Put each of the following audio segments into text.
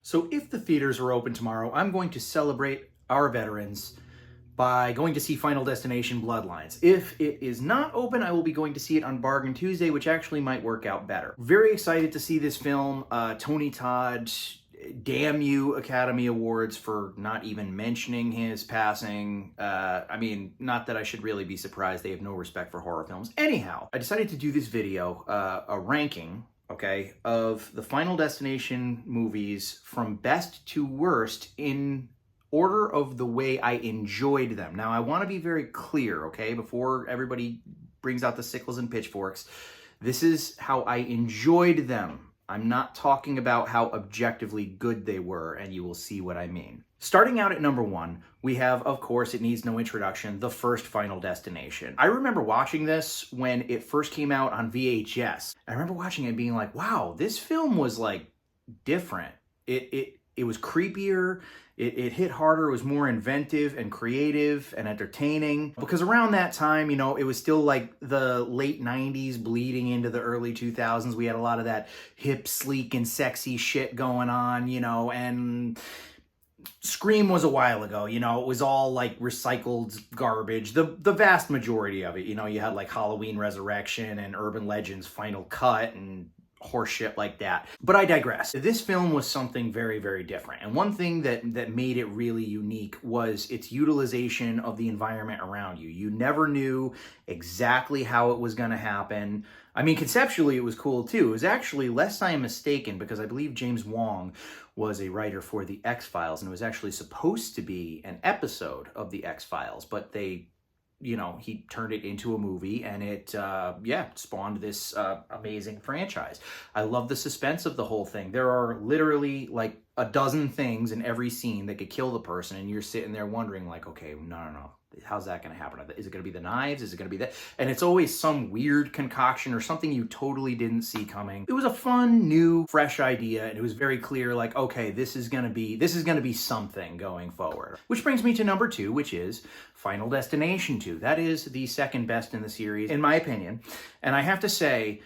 So if the theaters are open tomorrow, I'm going to celebrate our veterans by going to see Final Destination Bloodlines. If it is not open, I will be going to see it on Bargain Tuesday, which actually might work out better. Very excited to see this film. Tony Todd, damn you Academy Awards for not even mentioning his passing. I mean, not that I should really be surprised. They have no respect for horror films. Anyhow, I decided to do this video, a ranking, okay, of the Final Destination movies from best to worst in order of the way I enjoyed them. Now, I want to be very clear, okay, before everybody brings out the sickles and pitchforks. This is how I enjoyed them. I'm not talking about how objectively good they were, and you will see what I mean. Starting out at number one, we have, of course, it needs no introduction, the first Final Destination. I remember watching this when it first came out on VHS. I remember watching it and being like, wow, this film was like different. It was creepier. It hit harder. It was more inventive and creative and entertaining. Because around that time, you know, it was still like the late 90s bleeding into the early 2000s. We had a lot of that hip, sleek, and sexy shit going on, you know, and Scream was a while ago, you know, it was all like recycled garbage. The vast majority of it, you know, you had like Halloween Resurrection and Urban Legends Final Cut and horse shit like that. But I digress. This film was something very, very different. And one thing that made it really unique was its utilization of the environment around you. You never knew exactly how it was going to happen. I mean, conceptually, it was cool too. It was actually, lest I am mistaken, because I believe James Wong was a writer for The X-Files, and it was actually supposed to be an episode of The X-Files, but they, you know, he turned it into a movie, and it, spawned this amazing franchise. I love the suspense of the whole thing. There are literally like a dozen things in every scene that could kill the person, and you're sitting there wondering like, okay, no. How's that going to happen? Is it going to be the knives? Is it going to be that? And it's always some weird concoction or something you totally didn't see coming. It was a fun, new, fresh idea, and it was very clear like, okay, this is going to be something going forward. Which brings me to number two, which is Final Destination 2. That is the second best in the series, in my opinion. And I have to say,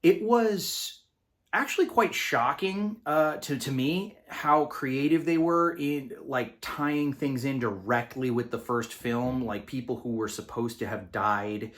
it was actually quite shocking to me how creative they were in like tying things in directly with the first film, like people who were supposed to have died,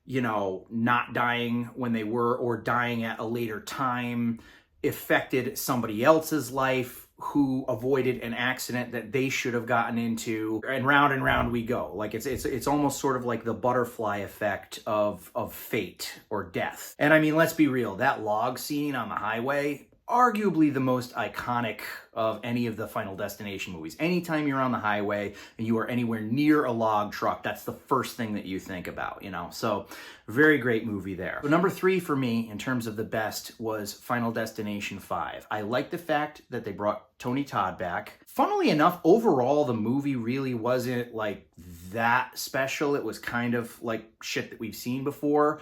you know, not dying when they were or dying at a later time affected somebody else's life who avoided an accident that they should have gotten into, and round we go. Like it's almost sort of like the butterfly effect of fate or death. And I mean, let's be real, that log scene on the highway, arguably the most iconic of any of the Final Destination movies. Anytime you're on the highway and you are anywhere near a log truck, that's the first thing that you think about, you know? So very great movie there. So number three for me in terms of the best was Final Destination 5. I like the fact that they brought Tony Todd back. Funnily enough, overall, the movie really wasn't like that special. It was kind of like shit that we've seen before.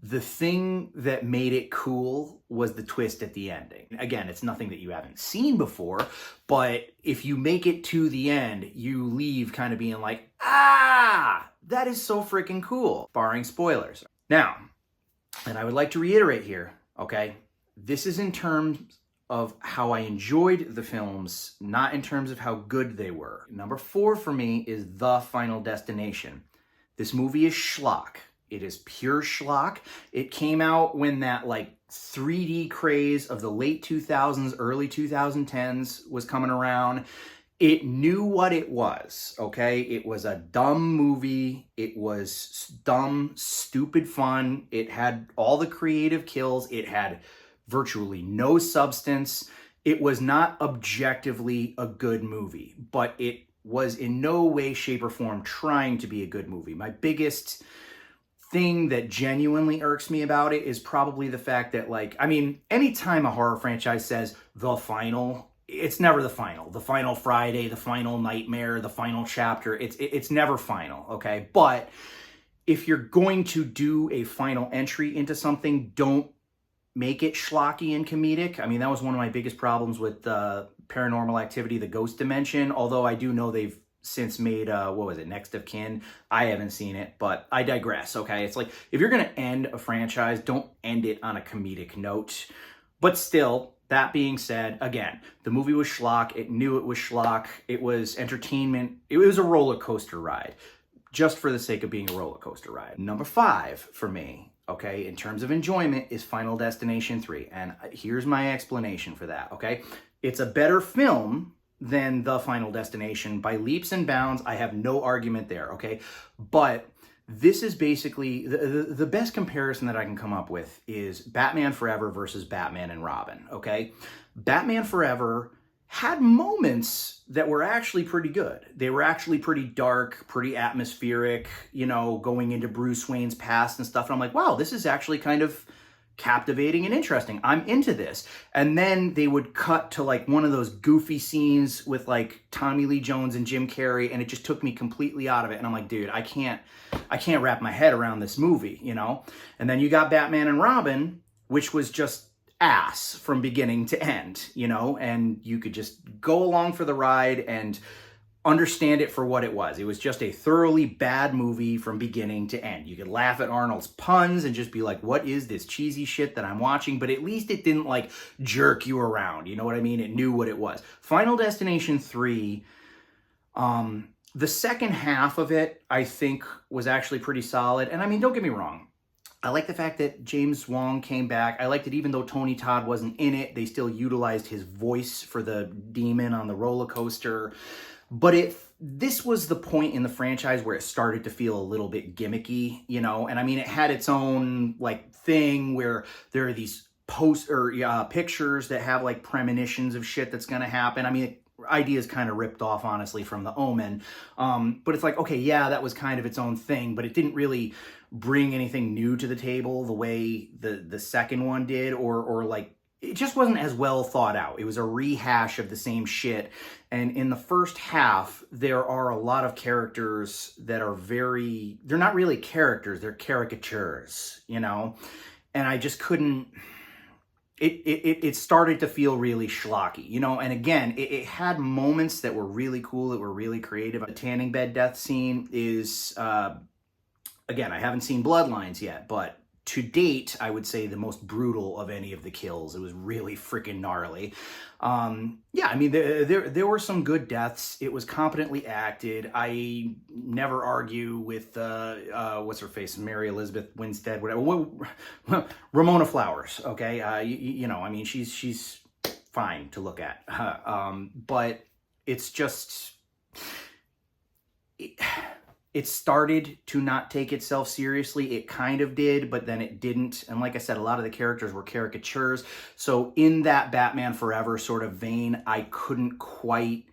The thing that made it cool was the twist at the ending. Again, it's nothing that you haven't seen before, but if you make it to the end, you leave kind of being like, ah, that is so freaking cool, barring spoilers. Now, and I would like to reiterate here, okay, this is in terms of how I enjoyed the films, not in terms of how good they were. Number four for me is The Final Destination. This movie is schlock. It is pure schlock. It came out when that like 3D craze of the late 2000s, early 2010s was coming around. It knew what it was, okay? It was a dumb movie. It was dumb, stupid fun. It had all the creative kills. It had virtually no substance. It was not objectively a good movie, but it was in no way, shape, or form trying to be a good movie. My biggest thing that genuinely irks me about it is probably the fact that, like, I mean, anytime a horror franchise says the final, it's never the final. The final Friday, the final nightmare, the final chapter, it's never final, okay? But if you're going to do a final entry into something, don't make it schlocky and comedic. I mean, that was one of my biggest problems with Paranormal Activity, the Ghost Dimension, although I do know they've since made, what was it, Next of Kin? I haven't seen it, but I digress, okay? It's like, if you're going to end a franchise, don't end it on a comedic note. But still, That being said, again, the movie was schlock. It knew it was schlock. It was entertainment. It was a roller coaster ride, just for the sake of being a roller coaster ride. Number 5 for me, okay, in terms of enjoyment, is Final Destination 3. And here's my explanation for that, okay? It's a better film than The Final Destination by leaps and bounds. I have no argument there, okay? But this is basically, the best comparison that I can come up with is Batman Forever versus Batman and Robin, okay? Batman Forever had moments that were actually pretty good. They were actually pretty dark, pretty atmospheric, you know, going into Bruce Wayne's past and stuff. And I'm like, wow, this is actually kind of captivating and interesting. I'm into this. And then they would cut to like one of those goofy scenes with like Tommy Lee Jones and Jim Carrey, and it just took me completely out of it. And I'm like, dude, I can't wrap my head around this movie, you know? And then you got Batman and Robin, which was just ass from beginning to end, you know? And you could just go along for the ride and understand it for what it was. It was just a thoroughly bad movie from beginning to end. You could laugh at Arnold's puns and just be like, what is this cheesy shit that I'm watching? But at least it didn't like jerk you around. You know what I mean? It knew what it was. Final Destination 3, the second half of it, I think, was actually pretty solid. And I mean, don't get me wrong. I like the fact that James Wong came back. I liked it even though Tony Todd wasn't in it. They still utilized his voice for the demon on the roller coaster. But this was the point in the franchise where it started to feel a little bit gimmicky, you know? And I mean, it had its own like thing where there are these pictures that have like premonitions of shit that's going to happen. I mean, ideas kind of ripped off, honestly, from The Omen. But it's like, okay, yeah, that was kind of its own thing, but it didn't really bring anything new to the table the way the second one did, or like, it just wasn't as well thought out. It was a rehash of the same shit. And in the first half, there are a lot of characters that are they're not really characters, they're caricatures, you know? And I just couldn't, it started to feel really schlocky, you know? And again, it had moments that were really cool, that were really creative. The tanning bed death scene is, again, I haven't seen Bloodlines yet, but to date, I would say the most brutal of any of the kills. It was really freaking gnarly. Yeah, I mean, there were some good deaths. It was competently acted. I never argue with, what's her face, Mary Elizabeth Winstead, whatever. Ramona Flowers, okay? You know, I mean, she's fine to look at. But it's just... It started to not take itself seriously. It kind of did, but then it didn't. And like I said, a lot of the characters were caricatures. So in that Batman Forever sort of vein, I couldn't quite,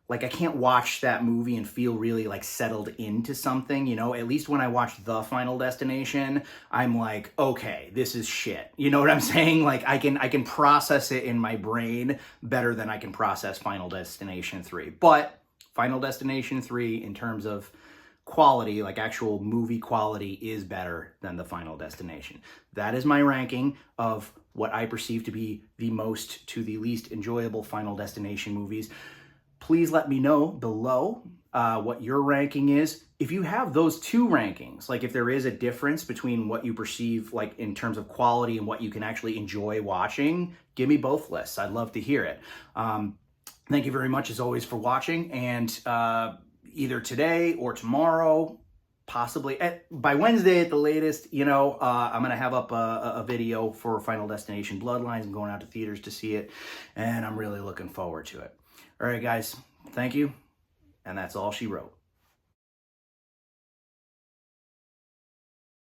like, I can't watch that movie and feel really like settled into something, you know? At least when I watch The Final Destination, I'm like, okay, this is shit. You know what I'm saying? Like, I can process it in my brain better than I can process Final Destination 3. But Final Destination 3, in terms of quality, like actual movie quality, is better than The Final Destination. That is my ranking of what I perceive to be the most to the least enjoyable Final Destination movies. Please let me know below what your ranking is. If you have those two rankings, like if there is a difference between what you perceive like in terms of quality and what you can actually enjoy watching, give me both lists. I'd love to hear it. Thank you very much, as always, for watching, and either today or tomorrow, possibly by Wednesday at the latest, you know, I'm going to have up a video for Final Destination Bloodlines. I'm going out to theaters to see it, and I'm really looking forward to it. All right, guys, thank you, and that's all she wrote.